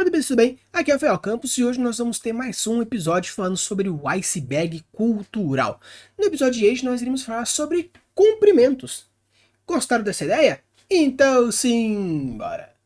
Tudo bem? Aqui é o Fael Campos e hoje nós vamos ter mais um episódio falando sobre o iceberg cultural. No episódio de hoje nós iremos falar sobre cumprimentos. Gostaram dessa ideia? Então sim, bora!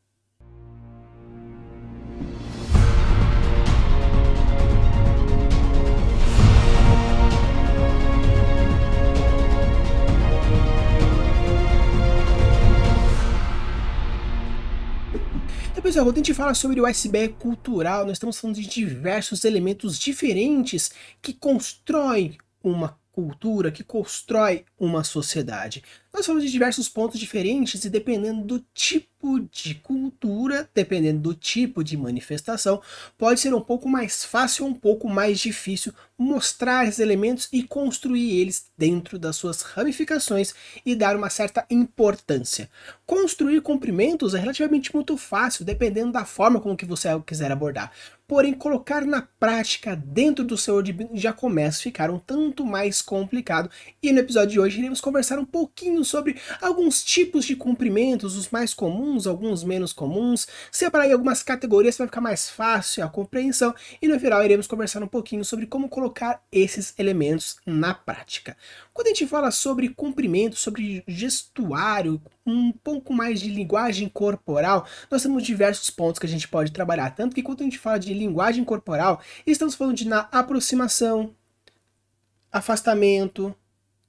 Então, pessoal, quando a gente fala sobre o iceberg cultural, nós estamos falando de diversos elementos diferentes que constroem uma cultura, que constrói uma sociedade. Nós falamos de diversos pontos diferentes e dependendo do tipo de cultura, dependendo do tipo de manifestação, pode ser um pouco mais fácil ou um pouco mais difícil mostrar esses elementos e construir eles dentro das suas ramificações e dar uma certa importância. Construir cumprimentos é relativamente muito fácil, dependendo da forma como que você quiser abordar. Porém, colocar na prática dentro do seu worldbuilding já começa a ficar um tanto mais complicado. E no episódio de hoje iremos conversar um pouquinho sobre alguns tipos de cumprimentos, os mais comuns, alguns menos comuns, separar em algumas categorias para ficar mais fácil a compreensão. E no final iremos conversar um pouquinho sobre como colocar esses elementos na prática. Quando a gente fala sobre cumprimentos, sobre gestuário, um pouco mais de linguagem corporal, nós temos diversos pontos que a gente pode trabalhar. Tanto que quando a gente fala de linguagem corporal, estamos falando de na aproximação, afastamento,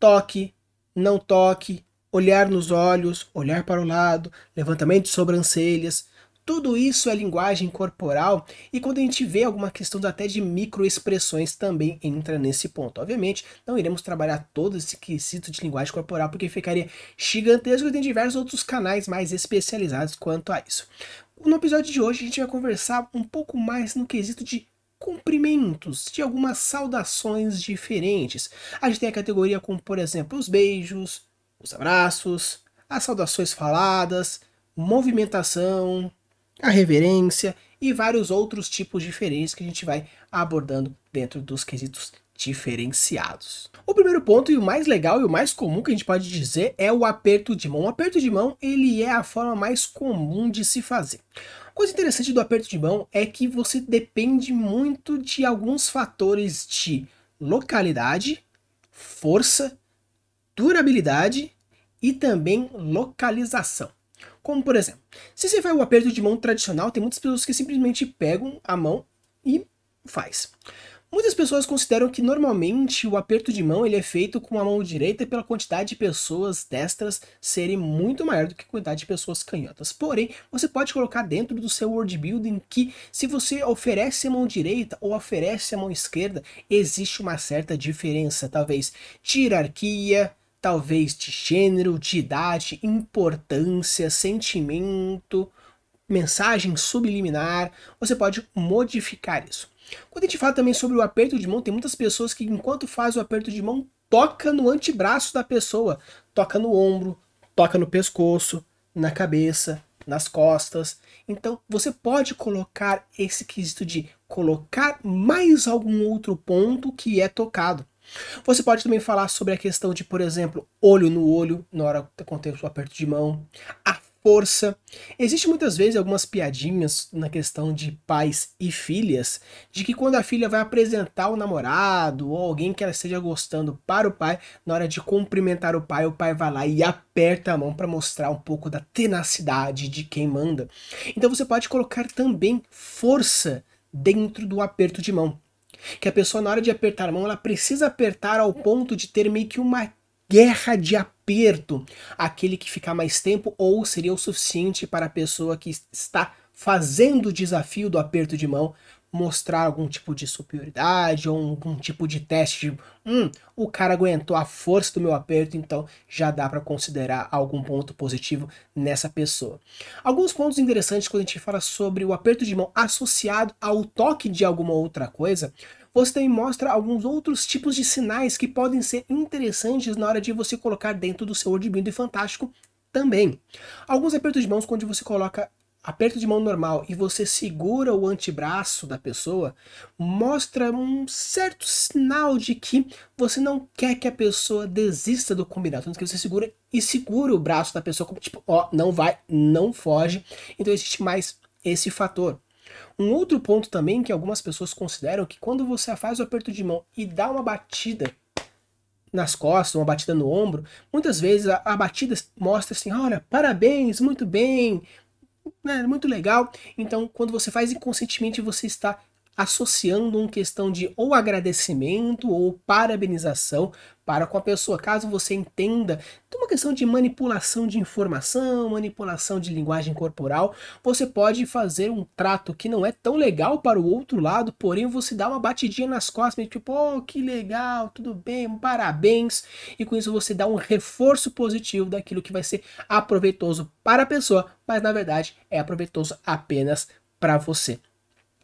toque, não toque, olhar nos olhos, olhar para o lado, levantamento de sobrancelhas. Tudo isso é linguagem corporal e quando a gente vê alguma questão até de microexpressões também entra nesse ponto. Obviamente, não iremos trabalhar todo esse quesito de linguagem corporal porque ficaria gigantesco e tem diversos outros canais mais especializados quanto a isso. No episódio de hoje a gente vai conversar um pouco mais no quesito de cumprimentos, de algumas saudações diferentes. A gente tem a categoria como, por exemplo, os beijos, os abraços, as saudações faladas, movimentação, a reverência e vários outros tipos diferentes que a gente vai abordando dentro dos quesitos diferenciados. O primeiro ponto e o mais legal e o mais comum que a gente pode dizer é o aperto de mão. O aperto de mão ele é a forma mais comum de se fazer. Coisa interessante do aperto de mão é que você depende muito de alguns fatores de localidade, força, durabilidade e também localização. Como por exemplo, se você faz o aperto de mão tradicional, tem muitas pessoas que simplesmente pegam a mão e faz. Muitas pessoas consideram que normalmente o aperto de mão ele é feito com a mão direita pela quantidade de pessoas destras serem muito maior do que a quantidade de pessoas canhotas. Porém, você pode colocar dentro do seu worldbuilding que se você oferece a mão direita ou oferece a mão esquerda, existe uma certa diferença, talvez de hierarquia, talvez de gênero, de idade, importância, sentimento, mensagem subliminar, você pode modificar isso. Quando a gente fala também sobre o aperto de mão, tem muitas pessoas que enquanto faz o aperto de mão, toca no antebraço da pessoa, toca no ombro, toca no pescoço, na cabeça, nas costas. Então você pode colocar esse quesito de colocar mais algum outro ponto que é tocado. Você pode também falar sobre a questão de, por exemplo, olho no olho na hora que acontece o aperto de mão, a força. Existe muitas vezes algumas piadinhas na questão de pais e filhas, de que quando a filha vai apresentar o namorado ou alguém que ela esteja gostando para o pai, na hora de cumprimentar o pai vai lá e aperta a mão para mostrar um pouco da tenacidade de quem manda. Então você pode colocar também força dentro do aperto de mão. Que a pessoa na hora de apertar a mão, ela precisa apertar ao ponto de ter meio que uma guerra de aperto, aquele que ficar mais tempo ou seria o suficiente para a pessoa que está fazendo o desafio do aperto de mão mostrar algum tipo de superioridade ou algum tipo de teste de o cara aguentou a força do meu aperto, então já dá para considerar algum ponto positivo nessa pessoa. Alguns pontos interessantes quando a gente fala sobre o aperto de mão associado ao toque de alguma outra coisa, você também mostra alguns outros tipos de sinais que podem ser interessantes na hora de você colocar dentro do seu worldbuilding fantástico também. Alguns apertos de mãos quando você coloca aperto de mão normal e você segura o antebraço da pessoa, mostra um certo sinal de que você não quer que a pessoa desista do combinado. Tanto que você segura o braço da pessoa como tipo, ó, não vai, não foge. Então existe mais esse fator. Um outro ponto também que algumas pessoas consideram que quando você faz o aperto de mão e dá uma batida nas costas, uma batida no ombro, muitas vezes a batida mostra assim, olha, parabéns, muito bem, né, muito legal. Então, quando você faz inconscientemente, você está associando uma questão de ou agradecimento ou parabenização para com a pessoa. Caso você entenda de uma questão de manipulação de informação, manipulação de linguagem corporal, você pode fazer um trato que não é tão legal para o outro lado, porém você dá uma batidinha nas costas, meio tipo, oh, que legal, tudo bem, parabéns, e com isso você dá um reforço positivo daquilo que vai ser aproveitoso para a pessoa, mas na verdade é aproveitoso apenas para você.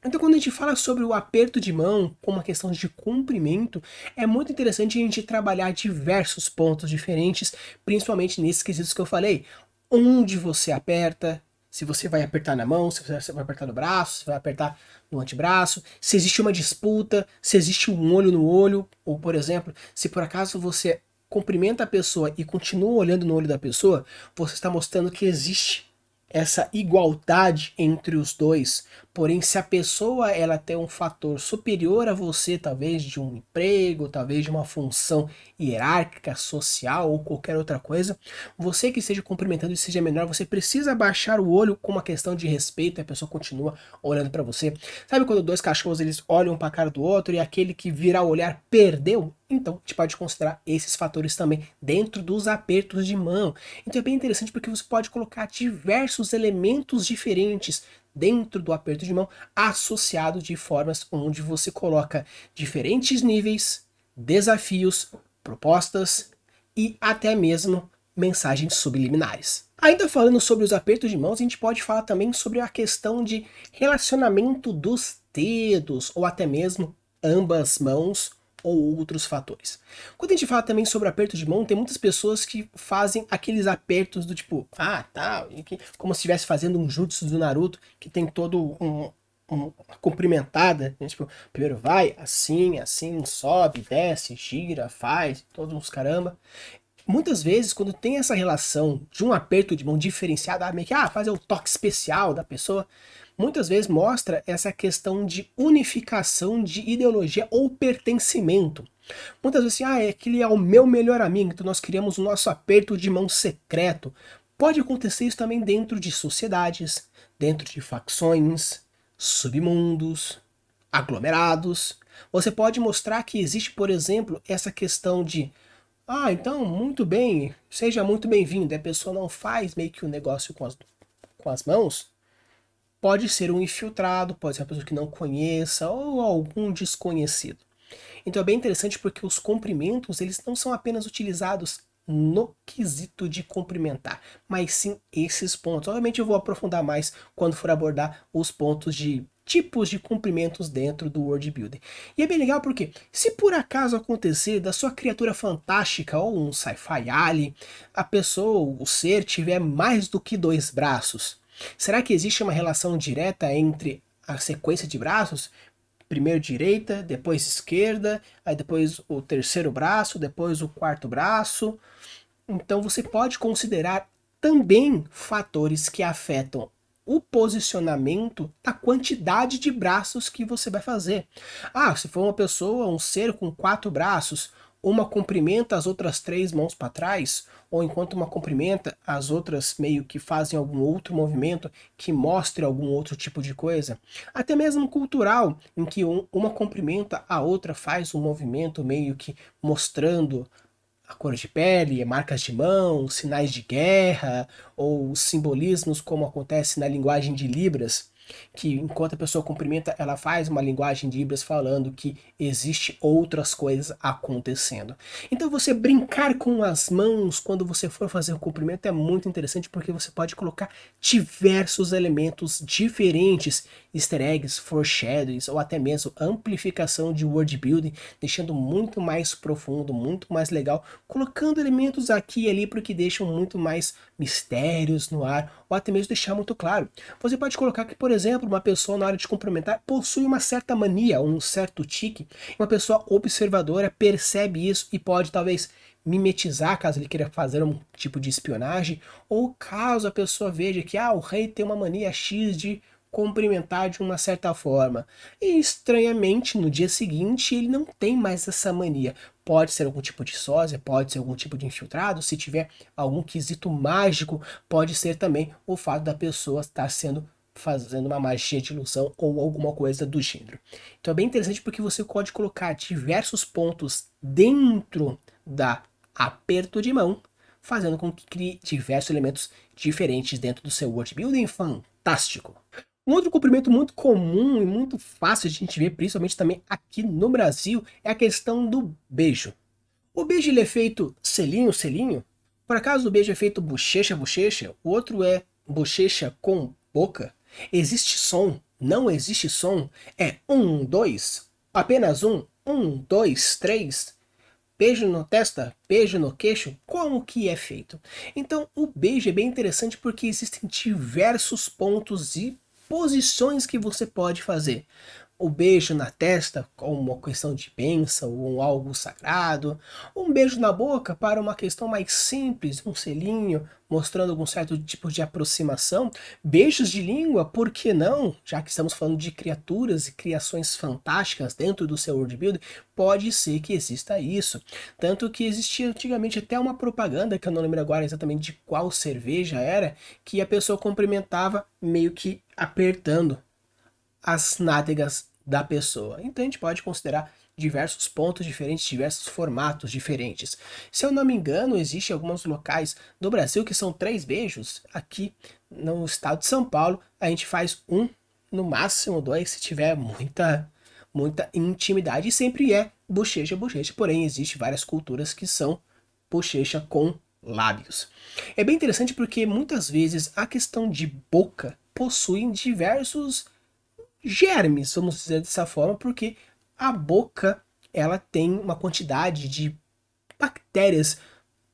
Então, quando a gente fala sobre o aperto de mão como uma questão de cumprimento, é muito interessante a gente trabalhar diversos pontos diferentes, principalmente nesses quesitos que eu falei. Onde você aperta, se você vai apertar na mão, se você vai apertar no braço, se vai apertar no antebraço, se existe uma disputa, se existe um olho no olho, ou por exemplo, se por acaso você cumprimenta a pessoa e continua olhando no olho da pessoa, você está mostrando que existe essa igualdade entre os dois. Porém, se a pessoa ela tem um fator superior a você, talvez de um emprego, talvez de uma função hierárquica, social ou qualquer outra coisa, você que esteja cumprimentando e seja menor, você precisa baixar o olho com uma questão de respeito e a pessoa continua olhando para você. Sabe quando dois cachorros eles olham para a cara do outro e aquele que virar o olhar perdeu? Então, a gente pode considerar esses fatores também dentro dos apertos de mão. Então é bem interessante porque você pode colocar diversos elementos diferentes dentro do aperto de mão, associado de formas onde você coloca diferentes níveis, desafios, propostas e até mesmo mensagens subliminares. Ainda falando sobre os apertos de mãos, a gente pode falar também sobre a questão de relacionamento dos dedos, ou até mesmo ambas mãos, ou outros fatores. Quando a gente fala também sobre aperto de mão, tem muitas pessoas que fazem aqueles apertos do tipo, ah, tá, como se estivesse fazendo um jutsu do Naruto, que tem todo uma cumprimentada, né? Tipo, primeiro vai, assim, assim, sobe, desce, gira, faz, todos uns caramba. Muitas vezes, quando tem essa relação de um aperto de mão diferenciado, meio que fazer o toque especial da pessoa, muitas vezes mostra essa questão de unificação de ideologia ou pertencimento. Muitas vezes assim, aquele é o meu melhor amigo, então nós criamos o nosso aperto de mão secreto. Pode acontecer isso também dentro de sociedades, dentro de facções, submundos, aglomerados. Você pode mostrar que existe, por exemplo, essa questão de então, muito bem, seja muito bem-vindo. A pessoa não faz meio que um negócio com as mãos. Pode ser um infiltrado, pode ser uma pessoa que não conheça ou algum desconhecido. Então é bem interessante porque os cumprimentos, eles não são apenas utilizados no quesito de cumprimentar, mas sim esses pontos. Obviamente eu vou aprofundar mais quando for abordar os pontos de tipos de cumprimentos dentro do world building. E é bem legal porque se por acaso acontecer da sua criatura fantástica ou um sci-fi alien, a pessoa, o ser tiver mais do que 2 braços, será que existe uma relação direta entre a sequência de braços? Primeiro direita, depois esquerda, aí depois o terceiro braço, depois o quarto braço. Então você pode considerar também fatores que afetam o posicionamento da quantidade de braços que você vai fazer. Se for uma pessoa, um ser com 4 braços, uma cumprimenta as outras 3 mãos para trás, ou enquanto uma cumprimenta, as outras meio que fazem algum outro movimento que mostre algum outro tipo de coisa. Até mesmo cultural, em que uma cumprimenta, a outra faz um movimento meio que mostrando a cor de pele, marcas de mão, sinais de guerra, ou simbolismos como acontece na linguagem de Libras, que enquanto a pessoa cumprimenta, ela faz uma linguagem de Libras falando que existe outras coisas acontecendo. Então você brincar com as mãos quando você for fazer o cumprimento é muito interessante porque você pode colocar diversos elementos diferentes, easter eggs, foreshadows ou até mesmo amplificação de world building, deixando muito mais profundo, muito mais legal, colocando elementos aqui e ali porque deixam muito mais mistérios no ar, ou até mesmo deixar muito claro. Você pode colocar que, por exemplo, uma pessoa na hora de cumprimentar possui uma certa mania, um certo tique, uma pessoa observadora percebe isso e pode talvez mimetizar caso ele queira fazer um tipo de espionagem, ou caso a pessoa veja que o rei tem uma mania X de cumprimentar de uma certa forma. E estranhamente, no dia seguinte, ele não tem mais essa mania. Pode ser algum tipo de sósia, pode ser algum tipo de infiltrado, se tiver algum quesito mágico, pode ser também o fato da pessoa estar fazendo uma magia de ilusão ou alguma coisa do gênero. Então é bem interessante porque você pode colocar diversos pontos dentro da aperto de mão, fazendo com que crie diversos elementos diferentes dentro do seu world building fantástico. Um outro comprimento muito comum e muito fácil de a gente ver, principalmente também aqui no Brasil, é a questão do beijo. O beijo ele é feito selinho, selinho. Por acaso o beijo é feito bochecha, bochecha? O outro é bochecha com boca? Existe som? Não existe som? É um, dois? Apenas um, dois, três? Beijo no testa, beijo no queixo, como que é feito? Então o beijo é bem interessante porque existem diversos pontos e posições que você pode fazer. O beijo na testa, como uma questão de bênção ou algo sagrado. Um beijo na boca para uma questão mais simples, um selinho, mostrando algum certo tipo de aproximação. Beijos de língua, por que não? Já que estamos falando de criaturas e criações fantásticas dentro do seu world building, pode ser que exista isso. Tanto que existia antigamente até uma propaganda, que eu não lembro agora exatamente de qual cerveja era, que a pessoa cumprimentava meio que apertando as nádegas da pessoa. Então a gente pode considerar diversos pontos diferentes, diversos formatos diferentes. Se eu não me engano, existe alguns locais do Brasil que são 3 beijos. Aqui no estado de São Paulo, a gente faz um, no máximo 2, se tiver muita intimidade. E sempre é bochecha, bochecha. Porém, existe várias culturas que são bochecha com lábios. É bem interessante porque muitas vezes a questão de boca possui diversos germes, vamos dizer dessa forma, porque a boca ela tem uma quantidade de bactérias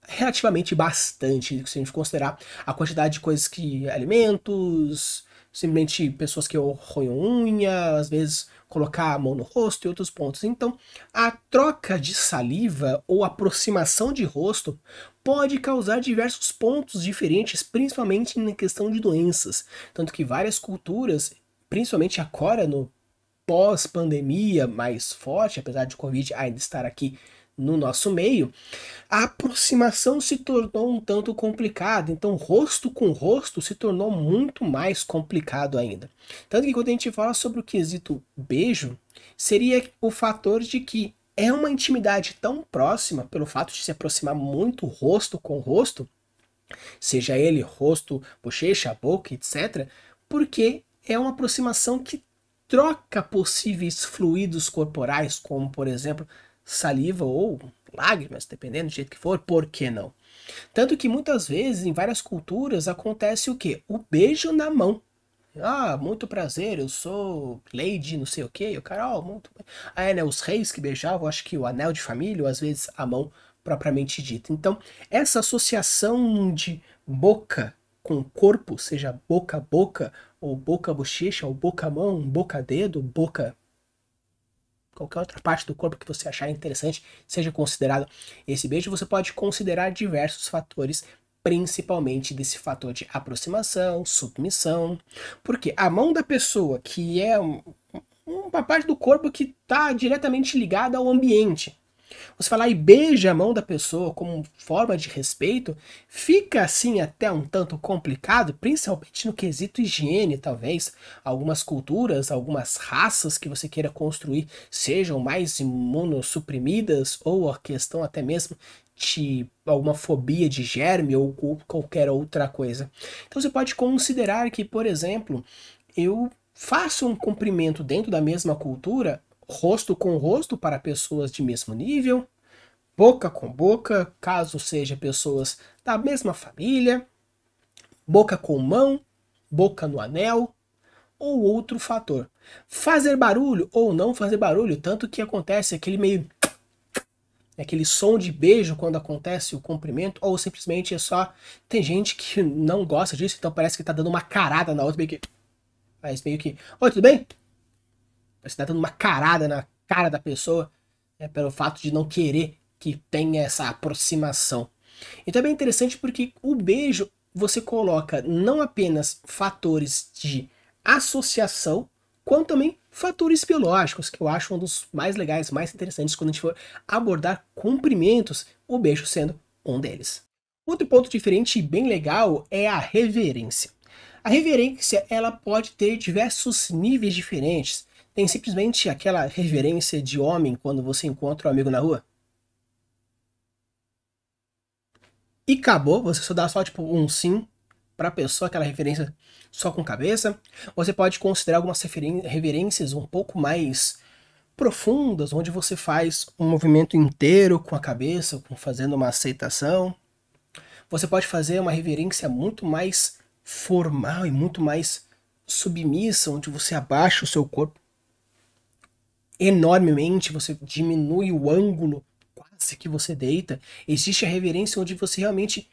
relativamente bastante, se a gente considerar a quantidade de coisas que alimentos, simplesmente pessoas que roem unha, às vezes colocar a mão no rosto e outros pontos. Então, a troca de saliva ou aproximação de rosto pode causar diversos pontos diferentes, principalmente na questão de doenças. Tanto que várias culturas, principalmente agora no pós-pandemia mais forte, apesar de o Covid ainda estar aqui no nosso meio, a aproximação se tornou um tanto complicada. Então, rosto com rosto se tornou muito mais complicado ainda. Tanto que quando a gente fala sobre o quesito beijo, seria o fator de que é uma intimidade tão próxima, pelo fato de se aproximar muito rosto com rosto, seja ele rosto, bochecha, boca, etc., porque é uma aproximação que troca possíveis fluidos corporais, como por exemplo saliva ou lágrimas, dependendo do jeito que for, por que não? Tanto que muitas vezes, em várias culturas, acontece o quê? O beijo na mão. Ah, muito prazer, eu sou Lady não sei o que, o cara, ó, muito bem. Ah, é, né, os reis que beijavam, acho que o anel de família, ou às vezes a mão propriamente dita. Então, essa associação de boca com corpo, seja boca a boca, ou boca bochecha, ou boca mão, boca dedo, boca qualquer outra parte do corpo que você achar interessante, seja considerado esse beijo, você pode considerar diversos fatores, principalmente desse fator de aproximação, submissão, porque a mão da pessoa, que é uma parte do corpo que está diretamente ligada ao ambiente, você falar e beija a mão da pessoa como forma de respeito, fica assim até um tanto complicado, principalmente no quesito higiene, talvez. Algumas culturas, algumas raças que você queira construir sejam mais imunossuprimidas, ou a questão até mesmo de alguma fobia de germe ou qualquer outra coisa. Então você pode considerar que, por exemplo, eu faço um cumprimento dentro da mesma cultura, rosto com rosto para pessoas de mesmo nível, boca com boca, caso seja pessoas da mesma família, boca com mão, boca no anel, ou outro fator. Fazer barulho ou não fazer barulho, tanto que acontece aquele som de beijo quando acontece o cumprimento, ou simplesmente é só, tem gente que não gosta disso, então parece que tá dando uma carada na outra, meio que, oi, tudo bem? Você tá dando uma carada na cara da pessoa, pelo fato de não querer que tenha essa aproximação. Então é bem interessante porque o beijo você coloca não apenas fatores de associação, quanto também fatores biológicos, que eu acho um dos mais legais, mais interessantes quando a gente for abordar cumprimentos, o beijo sendo um deles. Outro ponto diferente e bem legal é a reverência. A reverência, ela pode ter diversos níveis diferentes. Tem simplesmente aquela reverência de homem quando você encontra um amigo na rua. E acabou, você só dá só tipo um sim para a pessoa, aquela referência só com cabeça. Você pode considerar algumas reverências um pouco mais profundas, onde você faz um movimento inteiro com a cabeça, fazendo uma aceitação. Você pode fazer uma reverência muito mais formal e muito mais submissa, onde você abaixa o seu corpo enormemente, você diminui o ângulo quase que você deita. Existe a reverência onde você realmente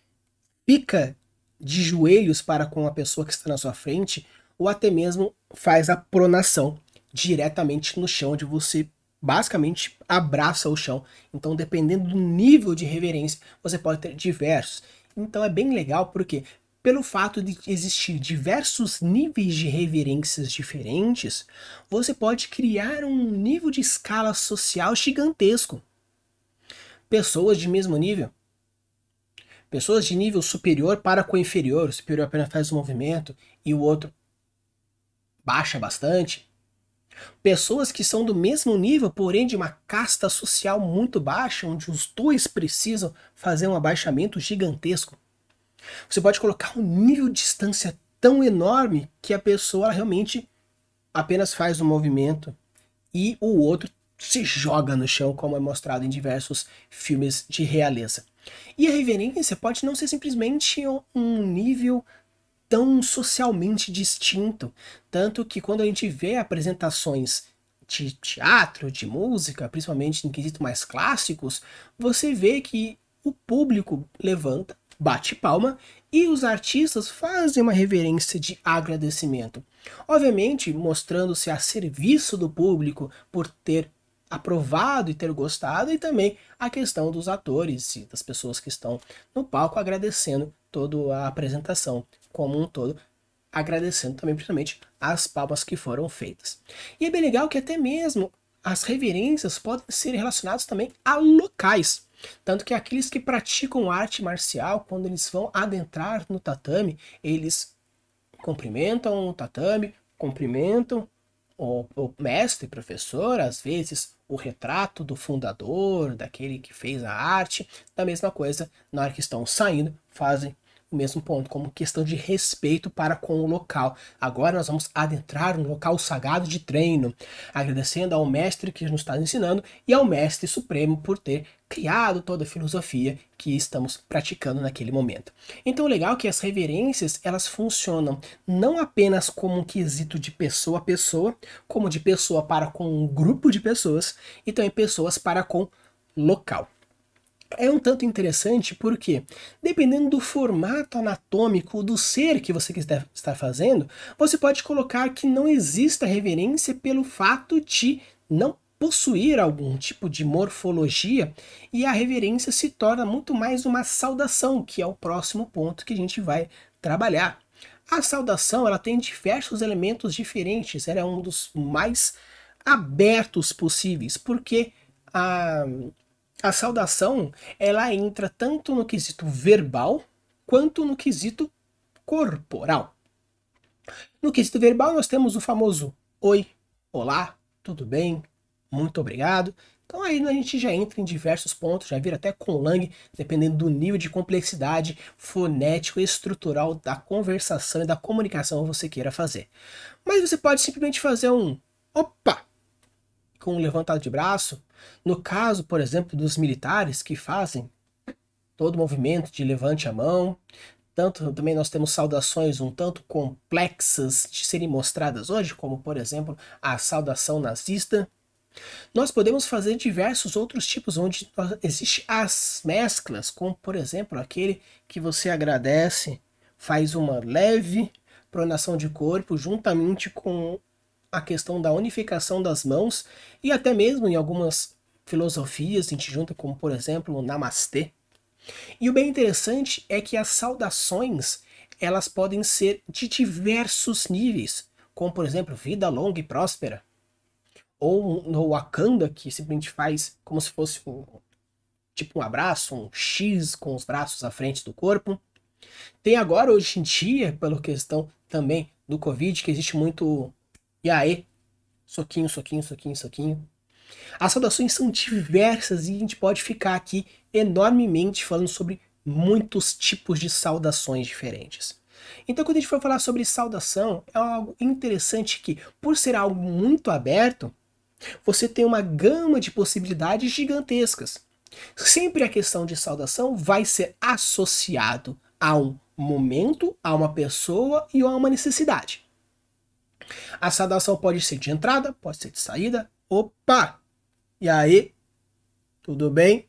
fica de joelhos para com a pessoa que está na sua frente, ou até mesmo faz a pronação diretamente no chão, onde você basicamente abraça o chão. Então, dependendo do nível de reverência, você pode ter diversos. Então é bem legal porque, pelo fato de existir diversos níveis de reverências diferentes, você pode criar um nível de escala social gigantesco. Pessoas de mesmo nível, pessoas de nível superior para com o inferior, o superior apenas faz um movimento e o outro baixa bastante. Pessoas que são do mesmo nível, porém de uma casta social muito baixa, onde os dois precisam fazer um abaixamento gigantesco. Você pode colocar um nível de distância tão enorme que a pessoa realmente apenas faz um movimento e o outro se joga no chão, como é mostrado em diversos filmes de realeza. E a reverência pode não ser simplesmente um nível tão socialmente distinto, tanto que quando a gente vê apresentações de teatro, de música, principalmente em quesitos mais clássicos, você vê que o público levanta, bate palma e os artistas fazem uma reverência de agradecimento. Obviamente, mostrando-se a serviço do público por ter aprovado e ter gostado, e também a questão dos atores e das pessoas que estão no palco agradecendo toda a apresentação como um todo, agradecendo também principalmente as palmas que foram feitas. E é bem legal que até mesmo as reverências podem ser relacionadas também a locais. Tanto que aqueles que praticam arte marcial, quando eles vão adentrar no tatame, eles cumprimentam o tatame, cumprimentam o mestre, professor, às vezes o retrato do fundador, daquele que fez a arte, da mesma coisa, na hora que estão saindo, fazem o mesmo ponto, como questão de respeito para com o local. Agora nós vamos adentrar no local sagrado de treino, agradecendo ao mestre que nos está ensinando e ao mestre supremo por ter criado toda a filosofia que estamos praticando naquele momento. Então o legal é que as reverências, elas funcionam não apenas como um quesito de pessoa a pessoa, como de pessoa para com um grupo de pessoas e também pessoas para com local. É um tanto interessante porque, dependendo do formato anatômico do ser que você quiser estar fazendo, você pode colocar que não exista reverência pelo fato de não possuir algum tipo de morfologia, e a reverência se torna muito mais uma saudação, que é o próximo ponto que a gente vai trabalhar. A saudação, ela tem diversos elementos diferentes, ela é um dos mais abertos possíveis, porque a saudação, ela entra tanto no quesito verbal, quanto no quesito corporal. No quesito verbal, nós temos o famoso oi, olá, tudo bem, muito obrigado. Então aí a gente já entra em diversos pontos, já vira até com Lang, dependendo do nível de complexidade fonético e estrutural da conversação e da comunicação que você queira fazer. Mas você pode simplesmente fazer um opa, com um levantado de braço. No caso, por exemplo, dos militares que fazem todo o movimento de levante a mão, tanto também nós temos saudações um tanto complexas de serem mostradas hoje, como por exemplo a saudação nazista. Nós podemos fazer diversos outros tipos onde existem as mesclas, como por exemplo aquele que você agradece, faz uma leve pronação de corpo juntamente com a questão da unificação das mãos, e até mesmo em algumas filosofias a gente junta, como por exemplo o Namastê. E o bem interessante é que as saudações, elas podem ser de diversos níveis. como por exemplo, vida longa e próspera. Ou no Wakanda, que simplesmente faz como se fosse tipo um abraço, um X com os braços à frente do corpo. Tem agora, hoje em dia, pela questão também do Covid, que existe muito e aí, soquinho, soquinho, soquinho, soquinho. As saudações são diversas e a gente pode ficar aqui enormemente falando sobre muitos tipos de saudações diferentes. Então, quando a gente for falar sobre saudação, é algo interessante que, por ser algo muito aberto, você tem uma gama de possibilidades gigantescas. Sempre a questão de saudação vai ser associado a um momento, a uma pessoa e a uma necessidade. A saudação pode ser de entrada, pode ser de saída. Opa! E aí? Tudo bem?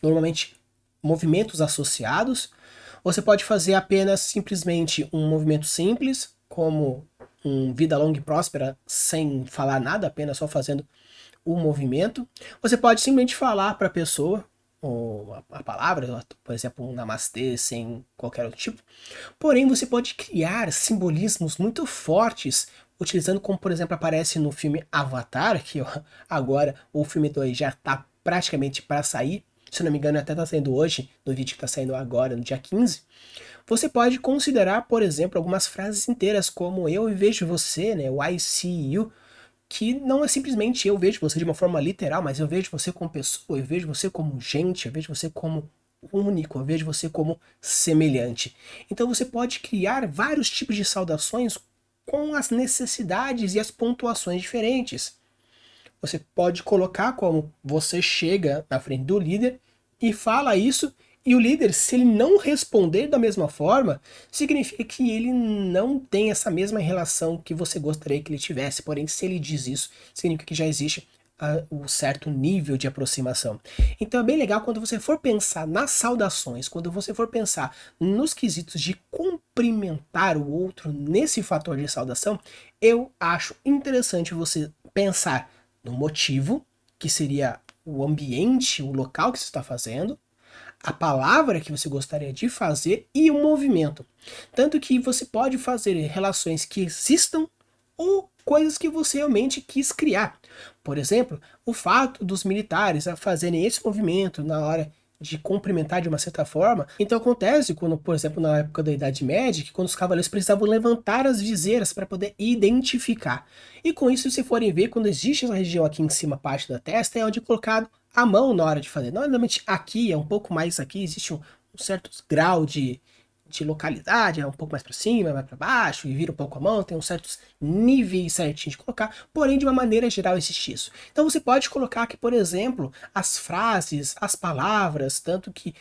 Normalmente movimentos associados. Você pode fazer apenas simplesmente um movimento simples, como um vida longa e próspera, sem falar nada, apenas só fazendo o movimento. Você pode simplesmente falar para a pessoa ou a palavra, por exemplo, um namastê sem qualquer outro tipo. Porém, você pode criar simbolismos muito fortes, utilizando como, por exemplo, aparece no filme Avatar, que agora o filme 2 já está praticamente para sair. Se não me engano, até está saindo hoje, no vídeo que está saindo agora, no dia 15. Você pode considerar, por exemplo, algumas frases inteiras, como eu vejo você, né, o I see you, que não é simplesmente eu vejo você de uma forma literal, mas eu vejo você como pessoa, eu vejo você como gente, eu vejo você como único, eu vejo você como semelhante. Então você pode criar vários tipos de saudações com as necessidades e as pontuações diferentes. Você pode colocar como você chega na frente do líder e fala isso, e o líder, se ele não responder da mesma forma, significa que ele não tem essa mesma relação que você gostaria que ele tivesse. Porém, se ele diz isso, significa que já existe um certo nível de aproximação. Então é bem legal quando você for pensar nas saudações, quando você for pensar nos quesitos de cumprimentar o outro nesse fator de saudação, eu acho interessante você pensar no motivo, que seria o ambiente, o local que você está fazendo, a palavra que você gostaria de fazer e o movimento. Tanto que você pode fazer relações que existam ou coisas que você realmente quis criar. Por exemplo, o fato dos militares fazerem esse movimento na hora de cumprimentar de uma certa forma. Então acontece quando, por exemplo, na época da Idade Média, que quando os cavaleiros precisavam levantar as viseiras para poder identificar. E com isso, se forem ver, quando existe essa região aqui em cima, parte da testa, é onde é colocado a mão na hora de fazer. Normalmente aqui, é um pouco mais aqui, existe um certo grau de localidade, é um pouco mais para cima, mais para baixo, e vira um pouco a mão, tem uns certos níveis certinhos de colocar, porém de uma maneira geral existe isso. Então você pode colocar aqui, por exemplo, as frases, as palavras, tanto que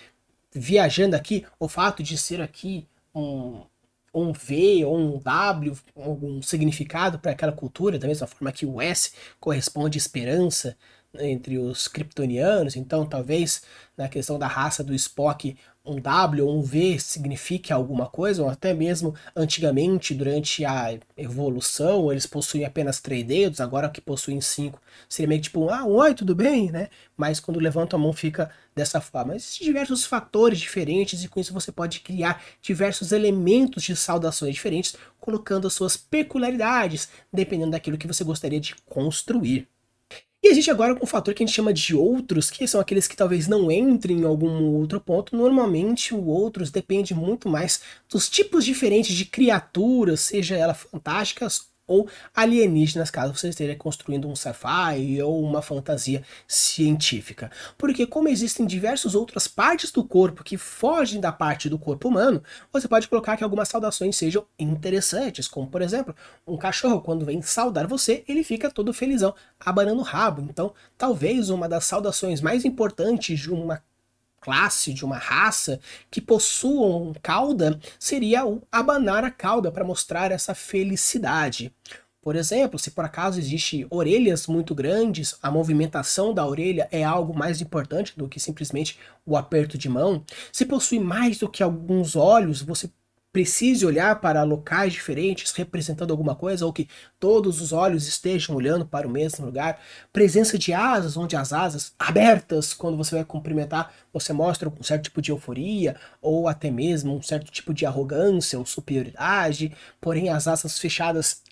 viajando aqui, o fato de ser aqui um V ou um W, algum significado para aquela cultura, da mesma forma que o S corresponde à esperança entre os kryptonianos, então talvez na questão da raça do Spock um W ou um V signifique alguma coisa, ou até mesmo antigamente, durante a evolução, eles possuíam apenas 3 dedos, agora que possuem 5, seria meio que tipo, um oi, tudo bem, né? Mas quando levanta a mão fica dessa forma. Existem diversos fatores diferentes e com isso você pode criar diversos elementos de saudações diferentes, colocando as suas peculiaridades, dependendo daquilo que você gostaria de construir. E existe agora um fator que a gente chama de outros, que são aqueles que talvez não entrem em algum outro ponto. Normalmente o outros depende muito mais dos tipos diferentes de criaturas, seja elas fantásticas ou alienígenas, caso você esteja construindo um sci-fi ou uma fantasia científica. Porque como existem diversas outras partes do corpo que fogem da parte do corpo humano, você pode colocar que algumas saudações sejam interessantes, como por exemplo, um cachorro quando vem saudar você, ele fica todo felizão, abanando o rabo. Então, talvez uma das saudações mais importantes de uma classe, de uma raça que possuam cauda, seria o abanar a cauda para mostrar essa felicidade. Por exemplo, se por acaso existe orelhas muito grandes, a movimentação da orelha é algo mais importante do que simplesmente o aperto de mão. Se possui mais do que alguns olhos, você precise olhar para locais diferentes representando alguma coisa, ou que todos os olhos estejam olhando para o mesmo lugar. Presença de asas, onde as asas abertas, quando você vai cumprimentar, você mostra um certo tipo de euforia, ou até mesmo um certo tipo de arrogância ou superioridade, porém as asas fechadas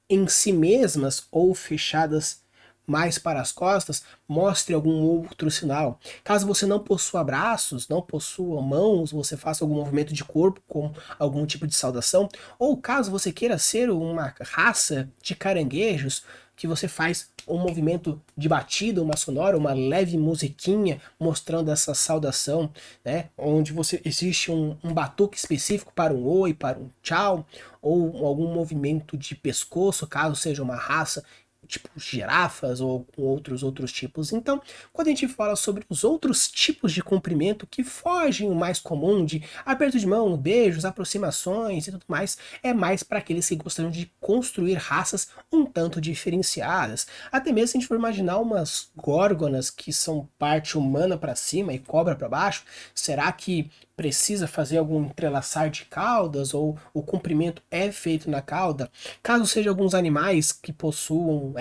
em si mesmas ou fechadas mais para as costas, mostre algum outro sinal. Caso você não possua braços, não possua mãos, você faça algum movimento de corpo com algum tipo de saudação, ou caso você queira ser uma raça de caranguejos, que você faz um movimento de batida, uma sonora, uma leve musiquinha mostrando essa saudação, né? Onde existe um batuque específico para um oi, para um tchau, ou algum movimento de pescoço, caso seja uma raça tipo girafas ou com outros tipos. Então, quando a gente fala sobre os outros tipos de cumprimento que fogem o mais comum de aperto de mão, beijos, aproximações e tudo mais, é mais para aqueles que gostariam de construir raças um tanto diferenciadas. Até mesmo se a gente for imaginar umas górgonas que são parte humana para cima e cobra para baixo, será que precisa fazer algum entrelaçar de caudas ou o comprimento é feito na cauda? Caso seja alguns animais que possuam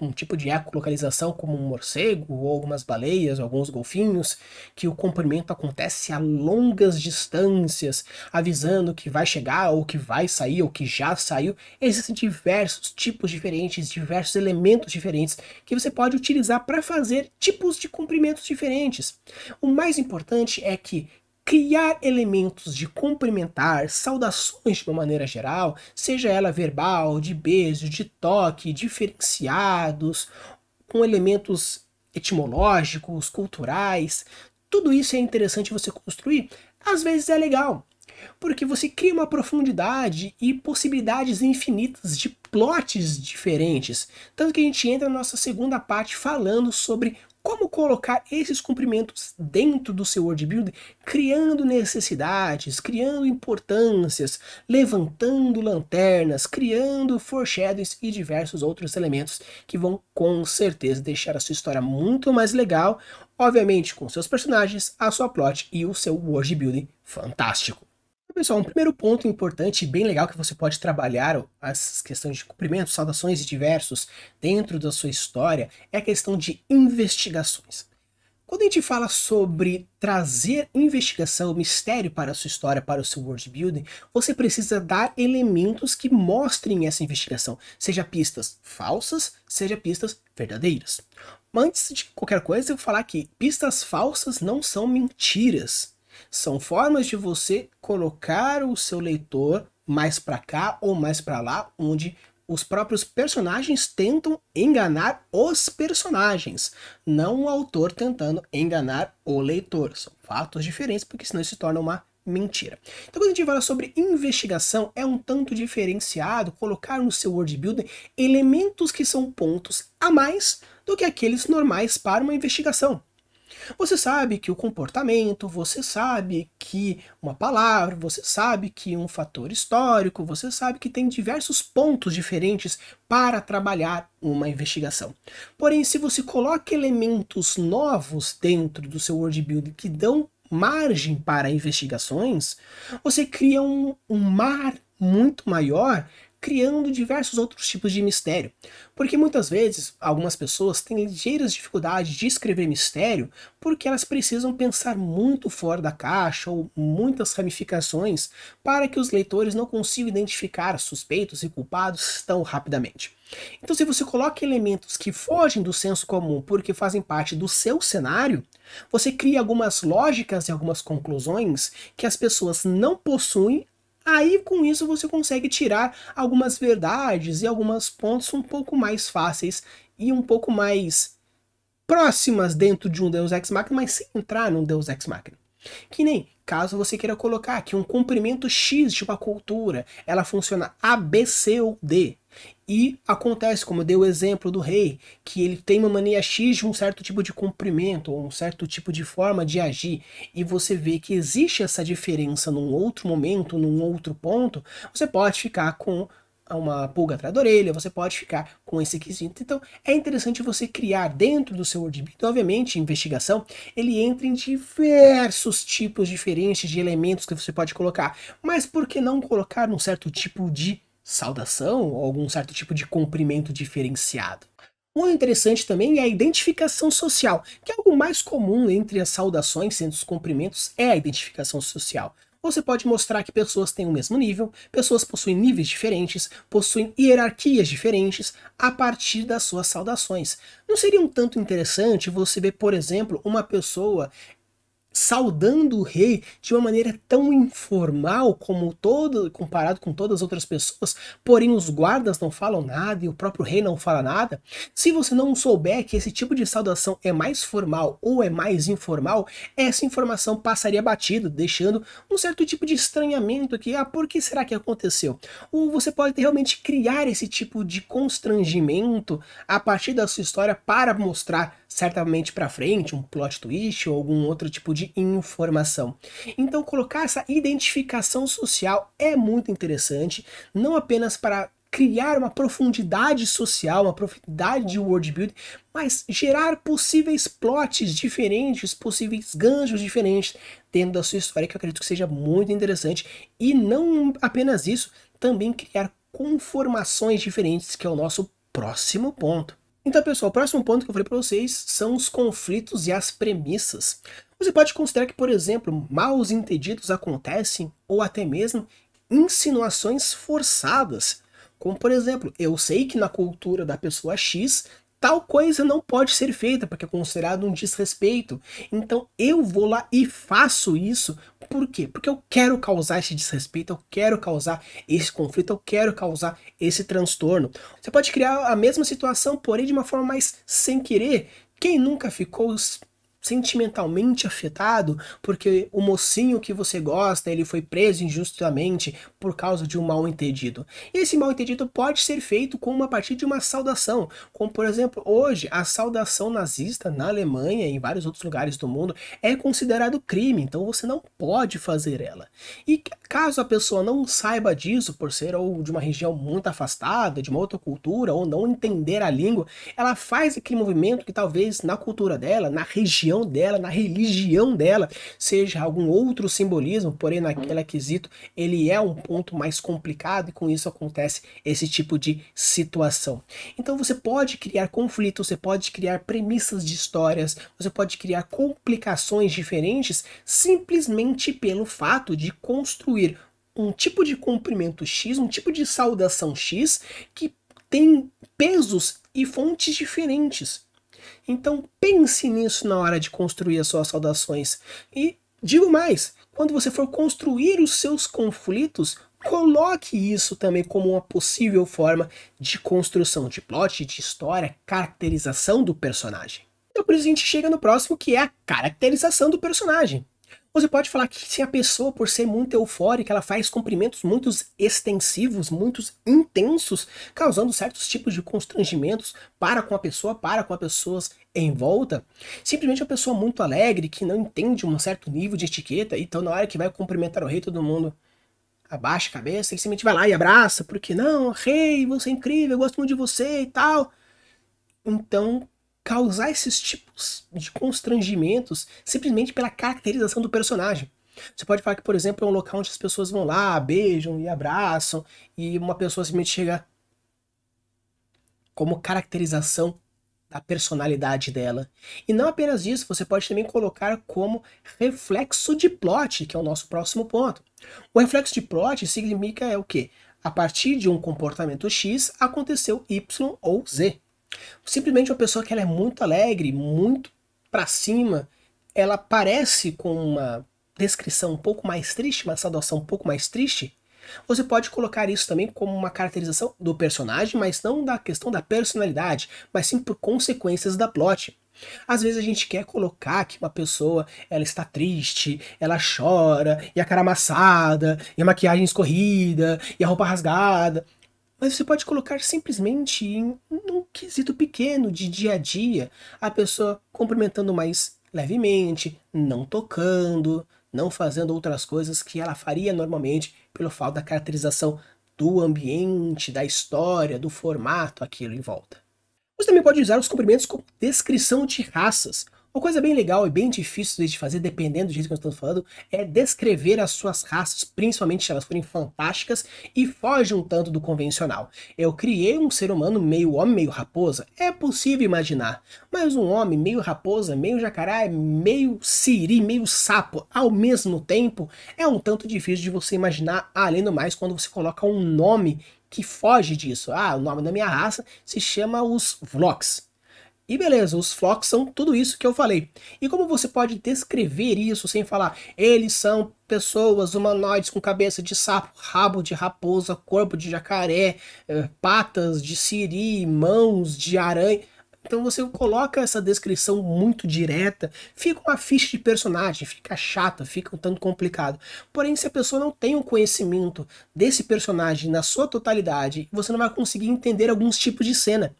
um tipo de ecolocalização, como um morcego, ou algumas baleias, ou alguns golfinhos, que o comprimento acontece a longas distâncias, avisando que vai chegar, ou que vai sair, ou que já saiu. Existem diversos tipos diferentes, diversos elementos diferentes, que você pode utilizar para fazer tipos de comprimentos diferentes. O mais importante é que criar elementos de cumprimentar, saudações de uma maneira geral, seja ela verbal, de beijo, de toque, diferenciados, com elementos etimológicos, culturais, tudo isso é interessante você construir. Às vezes é legal, porque você cria uma profundidade e possibilidades infinitas de plots diferentes. Tanto que a gente entra na nossa segunda parte falando sobre como colocar esses comprimentos dentro do seu worldbuilding, criando necessidades, criando importâncias, levantando lanternas, criando foreshadows e diversos outros elementos que vão com certeza deixar a sua história muito mais legal, obviamente com seus personagens, a sua plot e o seu worldbuilding fantástico. Pessoal, um primeiro ponto importante e bem legal que você pode trabalhar as questões de cumprimentos, saudações e diversos dentro da sua história é a questão de investigações. Quando a gente fala sobre trazer investigação, mistério para a sua história, para o seu world building, você precisa dar elementos que mostrem essa investigação, seja pistas falsas, seja pistas verdadeiras. Mas antes de qualquer coisa, eu vou falar que pistas falsas não são mentiras. São formas de você colocar o seu leitor mais para cá ou mais para lá, onde os próprios personagens tentam enganar os personagens, não o autor tentando enganar o leitor. São fatos diferentes, porque senão isso se torna uma mentira. Então quando a gente fala sobre investigação, é um tanto diferenciado colocar no seu world building elementos que são pontos a mais do que aqueles normais para uma investigação. Você sabe que o comportamento, você sabe que uma palavra, você sabe que um fator histórico, você sabe que tem diversos pontos diferentes para trabalhar uma investigação. Porém, se você coloca elementos novos dentro do seu world building que dão margem para investigações, você cria um mar muito maior, criando diversos outros tipos de mistério. Porque muitas vezes, algumas pessoas têm ligeiras dificuldades de escrever mistério porque elas precisam pensar muito fora da caixa ou muitas ramificações para que os leitores não consigam identificar suspeitos e culpados tão rapidamente. Então, se você coloca elementos que fogem do senso comum porque fazem parte do seu cenário, você cria algumas lógicas e algumas conclusões que as pessoas não possuem. Aí, com isso, você consegue tirar algumas verdades e alguns pontos um pouco mais fáceis e um pouco mais próximas dentro de um Deus Ex Machina, mas sem entrar num Deus Ex Machina. Que nem, caso você queira colocar que um comprimento X de uma cultura, ela funciona A, B, C ou D. E acontece, como eu dei o exemplo do rei, que ele tem uma mania X de um certo tipo de comprimento, ou um certo tipo de forma de agir, e você vê que existe essa diferença num outro momento, num outro ponto, você pode ficar com uma pulga atrás da orelha, você pode ficar com esse quesito. Então é interessante você criar dentro do seu worldbuilding, obviamente investigação, ele entra em diversos tipos diferentes de elementos que você pode colocar, mas por que não colocar um certo tipo de saudação ou algum certo tipo de cumprimento diferenciado? Muito interessante também é a identificação social, que é algo mais comum entre as saudações, entre os cumprimentos, é a identificação social. Você pode mostrar que pessoas têm o mesmo nível, pessoas possuem níveis diferentes, possuem hierarquias diferentes a partir das suas saudações. Não seria um tanto interessante você ver, por exemplo, uma pessoa saudando o rei de uma maneira tão informal como comparado com todas as outras pessoas, porém os guardas não falam nada e o próprio rei não fala nada? Se você não souber que esse tipo de saudação é mais formal ou é mais informal, essa informação passaria batido, deixando um certo tipo de estranhamento aqui. Por que será que aconteceu? Ou você pode realmente criar esse tipo de constrangimento a partir da sua história para mostrar certamente para frente um plot twist ou algum outro tipo de informação. Então colocar essa identificação social é muito interessante, não apenas para criar uma profundidade social, uma profundidade de world building, mas gerar possíveis plots diferentes, possíveis ganchos diferentes dentro da sua história, que eu acredito que seja muito interessante. E não apenas isso, também criar conformações diferentes, que é o nosso próximo ponto. Então, pessoal, o próximo ponto que eu falei para vocês são os conflitos e as premissas. Você pode considerar que, por exemplo, maus entendidos acontecem, ou até mesmo insinuações forçadas. Como, por exemplo, eu sei que na cultura da pessoa X, tal coisa não pode ser feita, porque é considerado um desrespeito. Então eu vou lá e faço isso. Por quê? Porque eu quero causar esse desrespeito, eu quero causar esse conflito, eu quero causar esse transtorno. Você pode criar a mesma situação, porém de uma forma mais sem querer. Quem nunca ficou sentimentalmente afetado porque o mocinho que você gosta, ele foi preso injustamente por causa de um mal-entendido? E esse mal-entendido pode ser feito como a partir de uma saudação, como por exemplo, hoje a saudação nazista na Alemanha e em vários outros lugares do mundo é considerado crime, então você não pode fazer ela. E caso a pessoa não saiba disso, por ser ou de uma região muito afastada, de uma outra cultura, ou não entender a língua, ela faz aquele movimento que talvez na cultura dela, na região dela, na religião dela, seja algum outro simbolismo, porém naquele quesito ele é um ponto mais complicado e com isso acontece esse tipo de situação. Então você pode criar conflitos, você pode criar premissas de histórias, você pode criar complicações diferentes simplesmente pelo fato de construir um tipo de cumprimento X, um tipo de saudação X que tem pesos e fontes diferentes. Então pense nisso na hora de construir as suas saudações. E digo mais, quando você for construir os seus conflitos, coloque isso também como uma possível forma de construção de plot, de história, caracterização do personagem. Então por isso a gente chega no próximo, que é a caracterização do personagem. Você pode falar que se a pessoa, por ser muito eufórica, ela faz cumprimentos muito extensivos, muito intensos, causando certos tipos de constrangimentos para com a pessoa, para com as pessoas em volta. Simplesmente uma pessoa muito alegre, que não entende um certo nível de etiqueta, então na hora que vai cumprimentar o rei, todo mundo abaixa a cabeça e simplesmente vai lá e abraça, porque não, rei, você é incrível, eu gosto muito de você e tal. Então causar esses tipos de constrangimentos simplesmente pela caracterização do personagem. Você pode falar que, por exemplo, é um local onde as pessoas vão lá, beijam e abraçam, e uma pessoa simplesmente chega como caracterização da personalidade dela. E não apenas isso, você pode também colocar como reflexo de plot, que é o nosso próximo ponto. O reflexo de plot significa o quê? A partir de um comportamento X, aconteceu Y ou Z. Simplesmente uma pessoa que ela é muito alegre, muito pra cima, ela parece com uma descrição um pouco mais triste, uma saudação um pouco mais triste. Você pode colocar isso também como uma caracterização do personagem, mas não da questão da personalidade, mas sim por consequências da plot. Às vezes a gente quer colocar que uma pessoa ela está triste, ela chora, e a cara amassada, e a maquiagem escorrida, e a roupa rasgada. Mas você pode colocar simplesmente em um quesito pequeno de dia a dia, a pessoa cumprimentando mais levemente, não tocando, não fazendo outras coisas que ela faria normalmente pelo fato da caracterização do ambiente, da história, do formato, aquilo em volta. Você também pode usar os cumprimentos como descrição de raças. Uma coisa bem legal e bem difícil de fazer, dependendo do jeito que eu estou falando, é descrever as suas raças, principalmente se elas forem fantásticas e fogem um tanto do convencional. Eu criei um ser humano meio homem, meio raposa, é possível imaginar, mas um homem meio raposa, meio jacaré, meio siri, meio sapo, ao mesmo tempo, é um tanto difícil de você imaginar, além do mais, quando você coloca um nome que foge disso. Ah, o nome da minha raça se chama os Vloks. E beleza, os flocos são tudo isso que eu falei. E como você pode descrever isso sem falar, eles são pessoas humanoides com cabeça de sapo, rabo de raposa, corpo de jacaré, patas de siri, mãos de aranha. Então você coloca essa descrição muito direta, fica uma ficha de personagem, fica chata, fica um tanto complicado. Porém, se a pessoa não tem um conhecimento desse personagem na sua totalidade, você não vai conseguir entender alguns tipos de cena.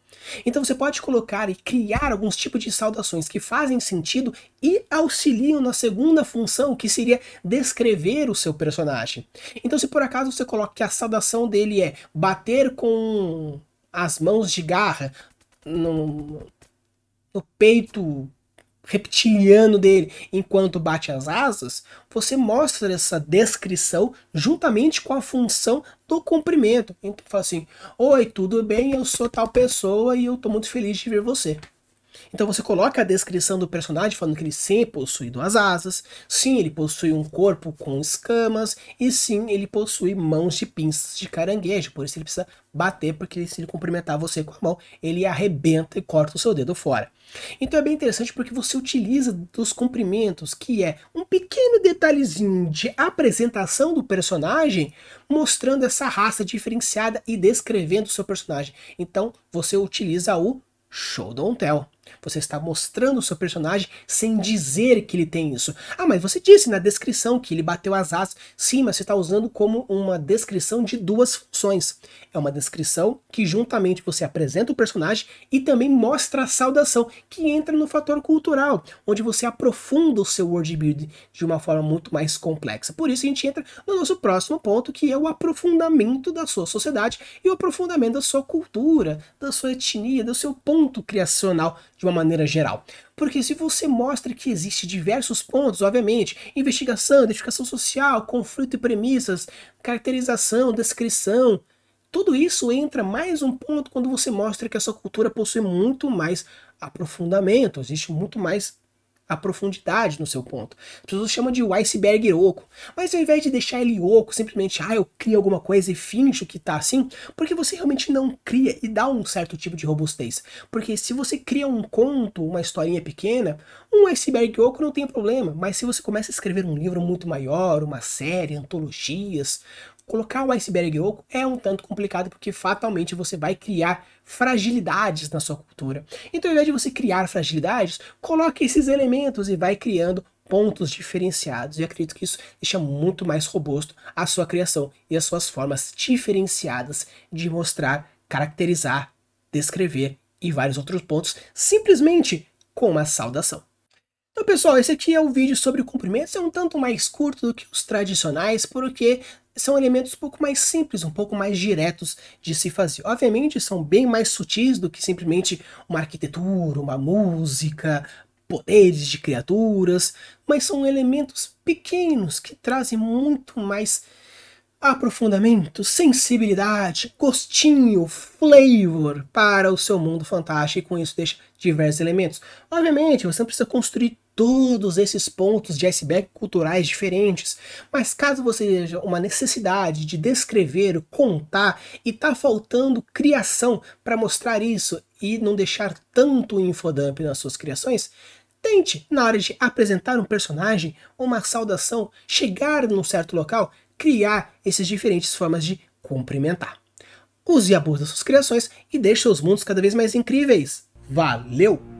Então você pode colocar e criar alguns tipos de saudações que fazem sentido e auxiliam na segunda função, que seria descrever o seu personagem. Então se por acaso você coloca que a saudação dele é bater com as mãos de garra no peito reptiliano dele enquanto bate as asas, você mostra essa descrição juntamente com a função do cumprimento. Então fala assim, oi, tudo bem, eu sou tal pessoa e eu tô muito feliz de ver você. Então você coloca a descrição do personagem falando que ele sim possui duas asas, sim ele possui um corpo com escamas e sim ele possui mãos de pinças de caranguejo, por isso ele precisa bater, porque se ele cumprimentar você com a mão, ele arrebenta e corta o seu dedo fora. Então é bem interessante porque você utiliza dos cumprimentos, que é um pequeno detalhezinho de apresentação do personagem, mostrando essa raça diferenciada e descrevendo o seu personagem. Então você utiliza o Show Don't Tell. Você está mostrando o seu personagem sem dizer que ele tem isso. Ah, mas você disse na descrição que ele bateu as asas. Sim, mas você está usando como uma descrição de duas funções. É uma descrição que juntamente você apresenta o personagem e também mostra a saudação, que entra no fator cultural, onde você aprofunda o seu worldbuilding de uma forma muito mais complexa. Por isso a gente entra no nosso próximo ponto, que é o aprofundamento da sua sociedade e o aprofundamento da sua cultura, da sua etnia, do seu ponto criacional de uma maneira geral. Porque se você mostra que existe diversos pontos, obviamente, investigação, identificação social, conflito e premissas, caracterização, descrição, tudo isso entra mais um ponto quando você mostra que a sua cultura possui muito mais aprofundamento, existe muito mais a profundidade no seu ponto. As pessoas chamam de o iceberg oco, mas ao invés de deixar ele oco, simplesmente, eu crio alguma coisa e finjo que tá assim, porque você realmente não cria e dá um certo tipo de robustez. Porque se você cria um conto, uma historinha pequena, um iceberg oco não tem problema, mas se você começa a escrever um livro muito maior, uma série, antologias, colocar o iceberg oco é um tanto complicado, porque fatalmente você vai criar fragilidades na sua cultura. Então, ao invés de você criar fragilidades, coloque esses elementos e vai criando pontos diferenciados. E acredito que isso deixa muito mais robusto a sua criação e as suas formas diferenciadas de mostrar, caracterizar, descrever e vários outros pontos, simplesmente com uma saudação. Então pessoal, esse aqui é o vídeo sobre cumprimentos, é um tanto mais curto do que os tradicionais, porque são elementos um pouco mais simples, um pouco mais diretos de se fazer. Obviamente são bem mais sutis do que simplesmente uma arquitetura, uma música, poderes de criaturas, mas são elementos pequenos que trazem muito mais aprofundamento, sensibilidade, gostinho, flavor para o seu mundo fantástico, e com isso deixa diversos elementos. Obviamente, você não precisa construir todos esses pontos de iceberg culturais diferentes, mas caso você veja uma necessidade de descrever, contar, e tá faltando criação para mostrar isso e não deixar tanto infodump nas suas criações, tente, na hora de apresentar um personagem, uma saudação, chegar num certo local, criar essas diferentes formas de cumprimentar. Use e abuse das suas criações e deixe seus mundos cada vez mais incríveis. Valeu!